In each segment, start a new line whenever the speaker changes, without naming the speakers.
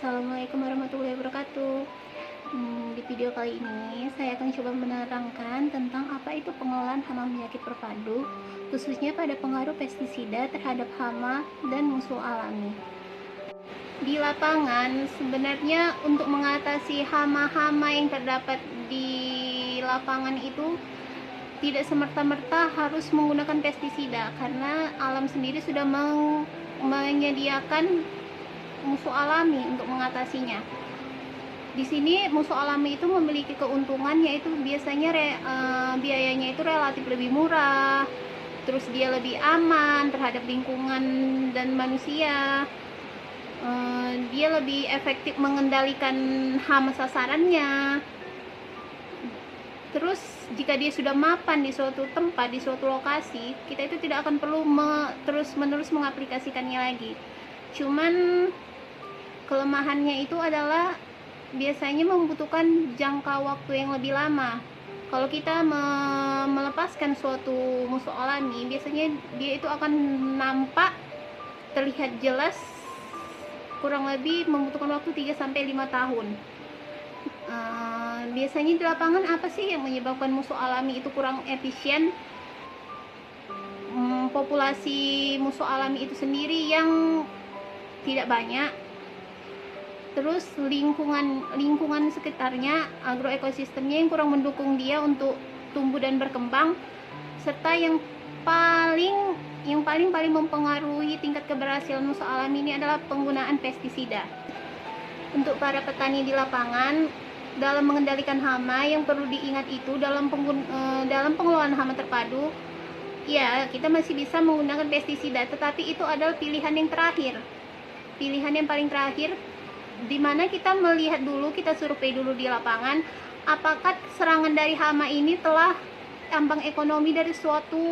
Assalamualaikum warahmatullahi wabarakatuh. Di video kali ini saya akan coba menerangkan tentang apa itu pengelolaan hama penyakit terpadu, khususnya pada pengaruh pestisida terhadap hama dan musuh alami. Di lapangan, sebenarnya untuk mengatasi hama-hama yang terdapat di lapangan itu tidak semerta-merta harus menggunakan pestisida, karena alam sendiri sudah menyediakan musuh alami untuk mengatasinya. Di sini musuh alami itu memiliki keuntungan, yaitu biasanya biayanya itu relatif lebih murah, terus dia lebih aman terhadap lingkungan dan manusia, dia lebih efektif mengendalikan hama sasarannya. Terus jika dia sudah mapan di suatu tempat, di suatu lokasi, kita itu tidak akan perlu terus-menerus mengaplikasikannya lagi. Cuman kelemahannya itu adalah biasanya membutuhkan jangka waktu yang lebih lama. Kalau kita melepaskan suatu musuh alami, biasanya dia itu akan nampak terlihat jelas kurang lebih membutuhkan waktu 3-5 tahun. Biasanya di lapangan apa sih yang menyebabkan musuh alami itu kurang efisien? Populasi musuh alami itu sendiri yang tidak banyak, terus lingkungan sekitarnya, agroekosistemnya yang kurang mendukung dia untuk tumbuh dan berkembang, serta yang paling mempengaruhi tingkat keberhasilan musuh alami ini adalah penggunaan pestisida. Untuk para petani di lapangan, dalam mengendalikan hama yang perlu diingat itu dalam pengelolaan hama terpadu, ya kita masih bisa menggunakan pestisida, tetapi itu adalah pilihan yang paling terakhir, dimana kita melihat dulu, kita survei dulu di lapangan, apakah serangan dari hama ini telah ambang ekonomi dari suatu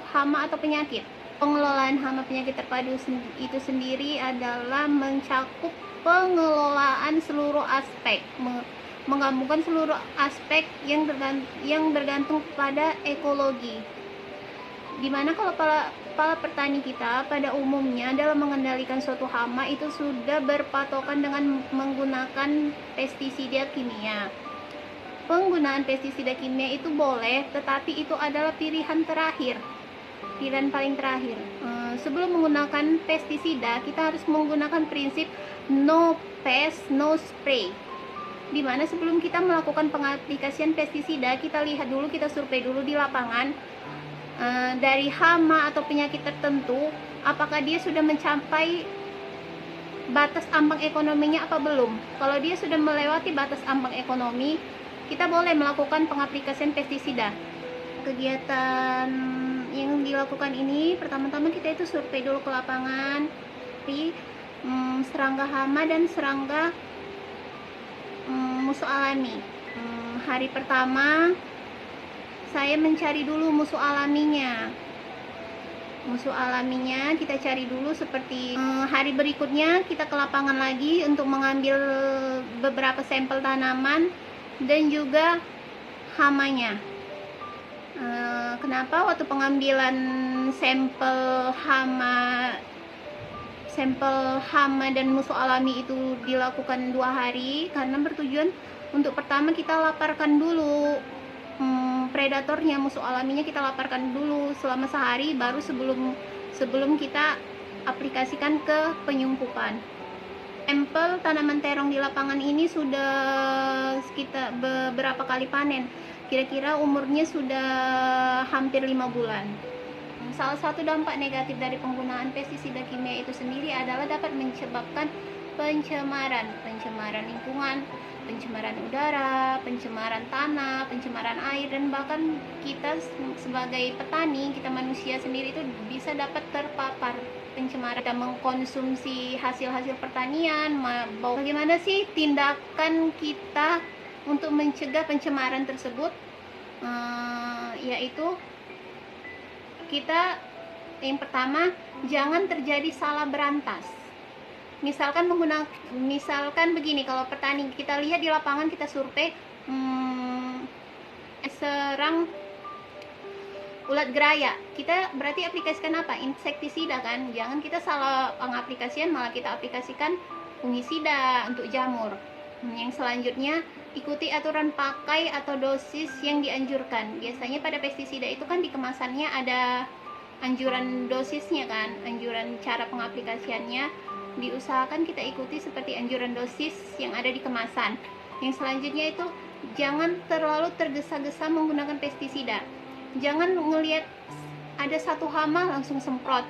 hama atau penyakit. Pengelolaan hama penyakit terpadu itu sendiri adalah mencakup pengelolaan seluruh aspek, menggabungkan seluruh aspek yang bergantung pada ekologi. Dimana kalau para petani kita pada umumnya dalam mengendalikan suatu hama itu sudah berpatokan dengan menggunakan pestisida kimia. Penggunaan pestisida kimia itu boleh, tetapi itu adalah pilihan paling terakhir. Sebelum menggunakan pestisida, kita harus menggunakan prinsip no pest, no spray. Dimana sebelum kita melakukan pengaplikasian pestisida, kita lihat dulu, kita survei dulu di lapangan, dari hama atau penyakit tertentu, apakah dia sudah mencapai batas ambang ekonominya apa belum. Kalau dia sudah melewati batas ambang ekonomi, kita boleh melakukan pengaplikasian pestisida. Kegiatan yang dilakukan ini, pertama-tama kita itu survei dulu ke lapangan di serangga hama dan serangga musuh alami. Hari pertama saya mencari dulu musuh alaminya kita cari dulu. Seperti hari berikutnya kita ke lapangan lagi untuk mengambil beberapa sampel tanaman dan juga hamanya. Kenapa waktu pengambilan sampel hama dan musuh alami itu dilakukan 2 hari? Karena bertujuan untuk pertama kita laparkan dulu predatornya, musuh alaminya kita laparkan dulu selama sehari, baru sebelum kita aplikasikan ke penyumpupan. Sampel tanaman terong di lapangan ini sudah sekitar beberapa kali panen, kira-kira umurnya sudah hampir 5 bulan. Salah satu dampak negatif dari penggunaan pestisida kimia itu sendiri adalah dapat menyebabkan pencemaran lingkungan, pencemaran udara, pencemaran tanah, pencemaran air, dan bahkan kita sebagai petani, kita manusia sendiri itu bisa dapat terpapar pencemaran dan mengkonsumsi hasil-hasil pertanian. Bagaimana sih tindakan kita untuk mencegah pencemaran tersebut? Yaitu kita yang pertama, jangan terjadi salah berantas. Misalkan begini, kalau petani kita lihat di lapangan, kita survei serang ulat geraya, kita berarti aplikasikan apa? Insektisida kan? Jangan kita salah pengaplikasian, malah kita aplikasikan fungisida, untuk jamur. Yang selanjutnya, ikuti aturan pakai atau dosis yang dianjurkan. Biasanya pada pestisida itu kan di kemasannya ada anjuran dosisnya kan, anjuran cara pengaplikasiannya. Diusahakan kita ikuti seperti anjuran dosis yang ada di kemasan. Yang selanjutnya itu, jangan terlalu tergesa-gesa menggunakan pestisida. Jangan ngelihat ada satu hama langsung semprot,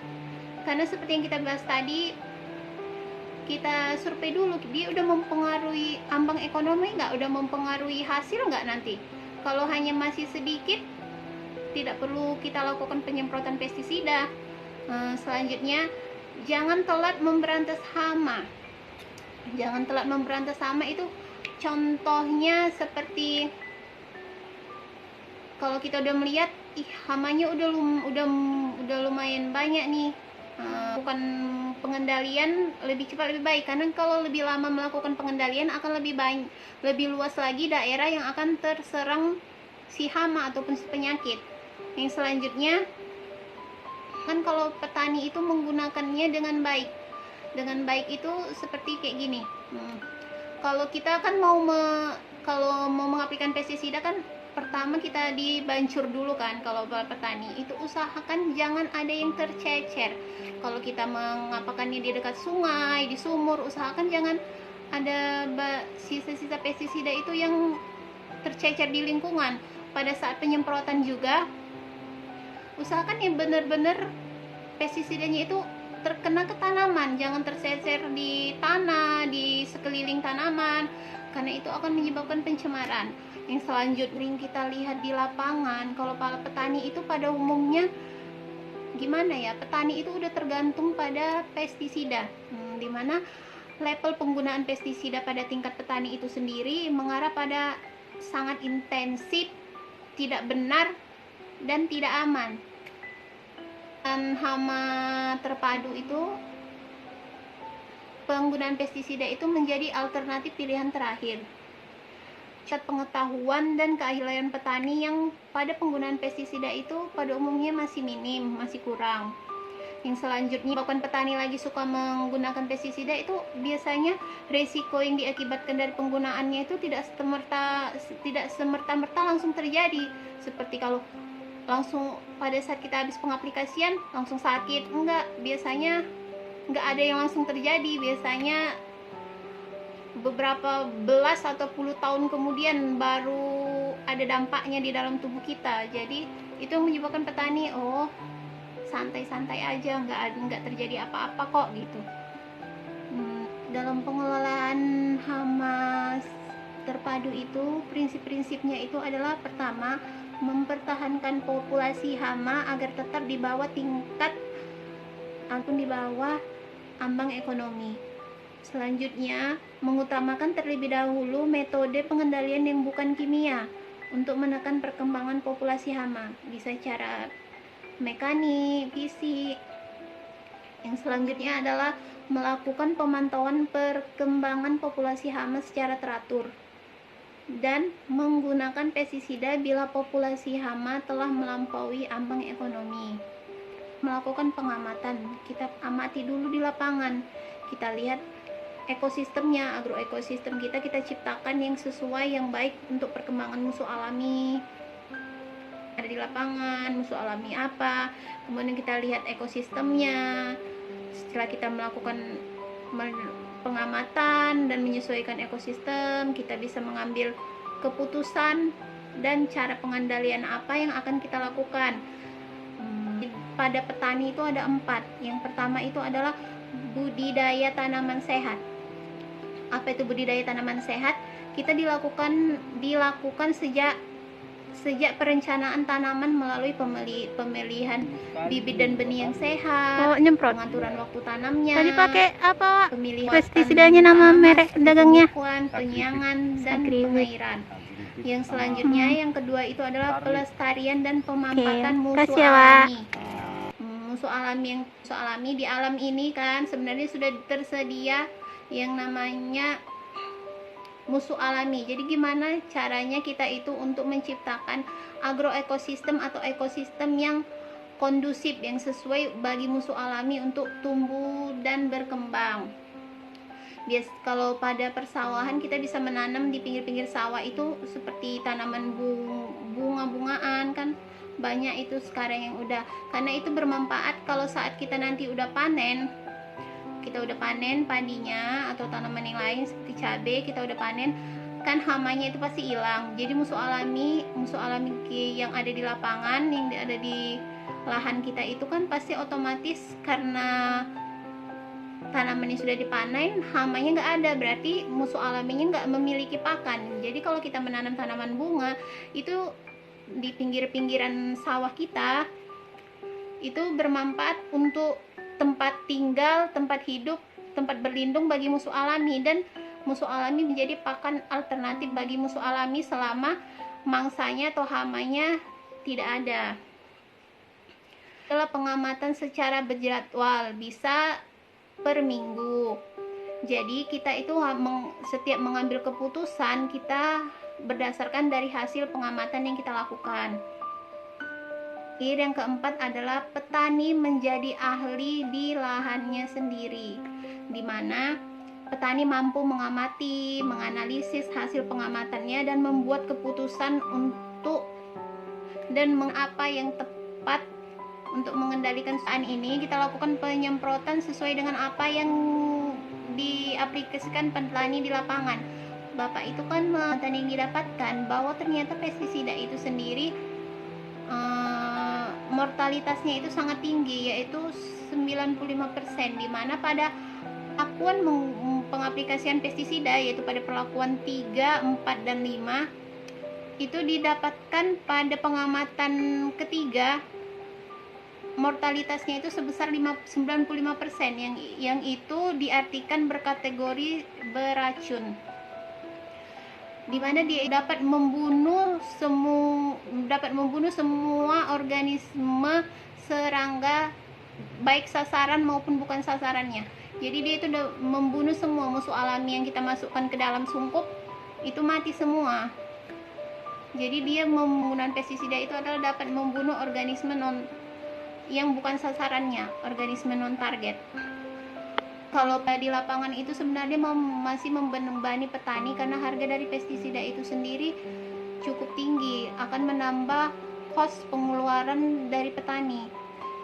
karena seperti yang kita bahas tadi, kita survei dulu, dia udah mempengaruhi ambang ekonomi nggak, udah mempengaruhi hasil nggak nanti. Kalau hanya masih sedikit, tidak perlu kita lakukan penyemprotan pestisida. Selanjutnya, jangan telat memberantas hama. Jangan telat memberantas hama itu contohnya seperti kalau kita udah melihat, hamanya udah lumayan banyak nih, bukan pengendalian lebih cepat lebih baik, karena kalau lebih lama melakukan pengendalian akan lebih luas lagi daerah yang akan terserang si hama ataupun si penyakit. Yang selanjutnya kan kalau petani itu menggunakannya dengan baik itu seperti kayak gini. Kalau kita kan kalau mau mengaplikasikan pestisida kan pertama kita dibancur dulu kan. Kalau petani itu usahakan jangan ada yang tercecer. Kalau kita mengapakannya di dekat sungai, di sumur, usahakan jangan ada sisa-sisa pestisida itu yang tercecer di lingkungan. Pada saat penyemprotan juga usahakan yang benar-benar pestisidanya itu terkena ke tanaman, jangan tercecer di tanah, di sekeliling tanaman, karena itu akan menyebabkan pencemaran. Yang selanjutnya kita lihat di lapangan, kalau para petani itu pada umumnya gimana ya, petani itu udah tergantung pada pestisida, dimana level penggunaan pestisida pada tingkat petani itu sendiri mengarah pada sangat intensif, tidak benar, dan tidak aman. Dan hama terpadu itu, penggunaan pestisida itu menjadi alternatif pilihan terakhir. Pengetahuan dan keahlian petani yang pada penggunaan pestisida itu pada umumnya masih minim, masih kurang. Yang selanjutnya, bahkan petani lagi suka menggunakan pestisida itu biasanya resiko yang diakibatkan dari penggunaannya itu tidak semerta-merta langsung terjadi. Seperti kalau langsung pada saat kita habis pengaplikasian langsung sakit, biasanya enggak ada yang langsung terjadi. Biasanya beberapa belas atau puluh tahun kemudian baru ada dampaknya di dalam tubuh kita. Jadi itu yang menyebabkan petani, santai-santai aja, nggak terjadi apa-apa kok gitu. Dalam pengelolaan hama terpadu itu, prinsip-prinsipnya itu adalah, pertama, mempertahankan populasi hama agar tetap di bawah tingkat ataupun di bawah ambang ekonomi. Selanjutnya, mengutamakan terlebih dahulu metode pengendalian yang bukan kimia untuk menekan perkembangan populasi hama, bisa cara mekanik, fisik. Yang selanjutnya adalah melakukan pemantauan perkembangan populasi hama secara teratur dan menggunakan pestisida bila populasi hama telah melampaui ambang ekonomi. Melakukan pengamatan, kita amati dulu di lapangan, kita lihat ekosistemnya, agroekosistem kita ciptakan yang sesuai, yang baik untuk perkembangan musuh alami ada di lapangan, musuh alami apa, kemudian kita lihat ekosistemnya. Setelah kita melakukan pengamatan dan menyesuaikan ekosistem, kita bisa mengambil keputusan dan cara pengendalian apa yang akan kita lakukan. Pada petani itu ada 4. Yang pertama itu adalah budidaya tanaman sehat. Apa itu budidaya tanaman sehat? Kita dilakukan sejak perencanaan tanaman melalui pemilihan bibit dan benih yang sehat, pengaturan waktu tanamnya,
tadi pakai apa,
pemilihan
pestisidanya, nama merek dagangnya,
penyiangan, dan pengairan. Yang selanjutnya, yang kedua itu adalah pelestarian dan pemampatan musuh alami. Musuh alami di alam ini kan sebenarnya sudah tersedia yang namanya musuh alami. Jadi gimana caranya kita itu untuk menciptakan agroekosistem atau ekosistem yang kondusif, yang sesuai bagi musuh alami untuk tumbuh dan berkembang. Kalau pada persawahan kita bisa menanam di pinggir-pinggir sawah itu seperti tanaman bunga-bungaan kan, banyak itu sekarang yang udah, karena itu bermanfaat kalau saat kita nanti udah panen, padinya atau tanaman yang lain seperti cabai, kita udah panen kan, hamanya itu pasti hilang. Jadi musuh alami yang ada di lapangan, yang ada di lahan kita itu kan pasti otomatis, karena tanaman yang sudah dipanen hamanya nggak ada, berarti musuh alaminya nggak memiliki pakan. Jadi kalau kita menanam tanaman bunga itu di pinggir-pinggiran sawah kita, itu bermanfaat untuk tempat tinggal, tempat hidup, tempat berlindung bagi musuh alami, dan musuh alami menjadi pakan alternatif bagi musuh alami selama mangsanya atau hamanya tidak ada. Setelah pengamatan secara berjadwal, bisa per minggu. Jadi kita itu setiap mengambil keputusan kita berdasarkan dari hasil pengamatan yang kita lakukan. Yang keempat adalah petani menjadi ahli di lahannya sendiri, di mana petani mampu mengamati, menganalisis hasil pengamatannya dan membuat keputusan apa yang tepat. Untuk mengendalikan saat ini kita lakukan penyemprotan sesuai dengan apa yang diaplikasikan petani di lapangan. Bapak itu kan pengetahuan yang didapatkan bahwa ternyata pestisida itu sendiri mortalitasnya itu sangat tinggi, yaitu 95%, di mana pada perlakuan pengaplikasian pestisida, yaitu pada perlakuan 3, 4, dan 5 itu didapatkan pada pengamatan ketiga, mortalitasnya itu sebesar 95%, yang itu diartikan berkategori beracun, di mana dia dapat membunuh semua organisme serangga, baik sasaran maupun bukan sasarannya. Jadi dia itu membunuh semua musuh alami yang kita masukkan ke dalam sungkup, itu mati semua. Jadi dia menggunakan pestisida itu adalah dapat membunuh organisme yang bukan sasarannya, organisme non target. Kalau di lapangan itu sebenarnya masih membebani petani, karena harga dari pestisida itu sendiri cukup tinggi, akan menambah kos pengeluaran dari petani,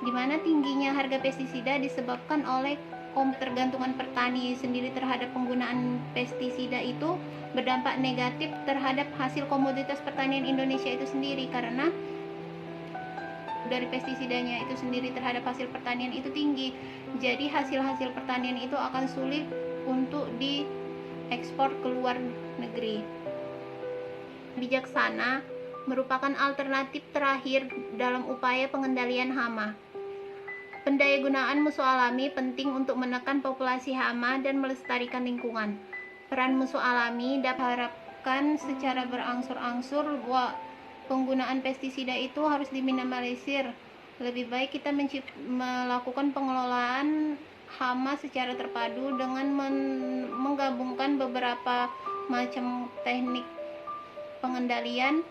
di mana tingginya harga pestisida disebabkan oleh ketergantungan petani sendiri terhadap penggunaan pestisida itu berdampak negatif terhadap hasil komoditas pertanian Indonesia itu sendiri, karena dari pestisidanya itu sendiri terhadap hasil pertanian itu tinggi. Jadi hasil-hasil pertanian itu akan sulit untuk diekspor ke luar negeri. Bijaksana merupakan alternatif terakhir dalam upaya pengendalian hama. Pendayagunaan musuh alami penting untuk menekan populasi hama dan melestarikan lingkungan. Peran musuh alami dapat diharapkan secara berangsur-angsur bahwa penggunaan pestisida itu harus diminimalisir. Lebih baik kita melakukan pengelolaan hama secara terpadu dengan menggabungkan beberapa macam teknik pengendalian.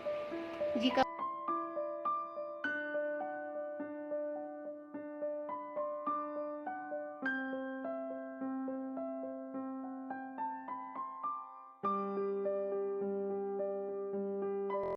Jika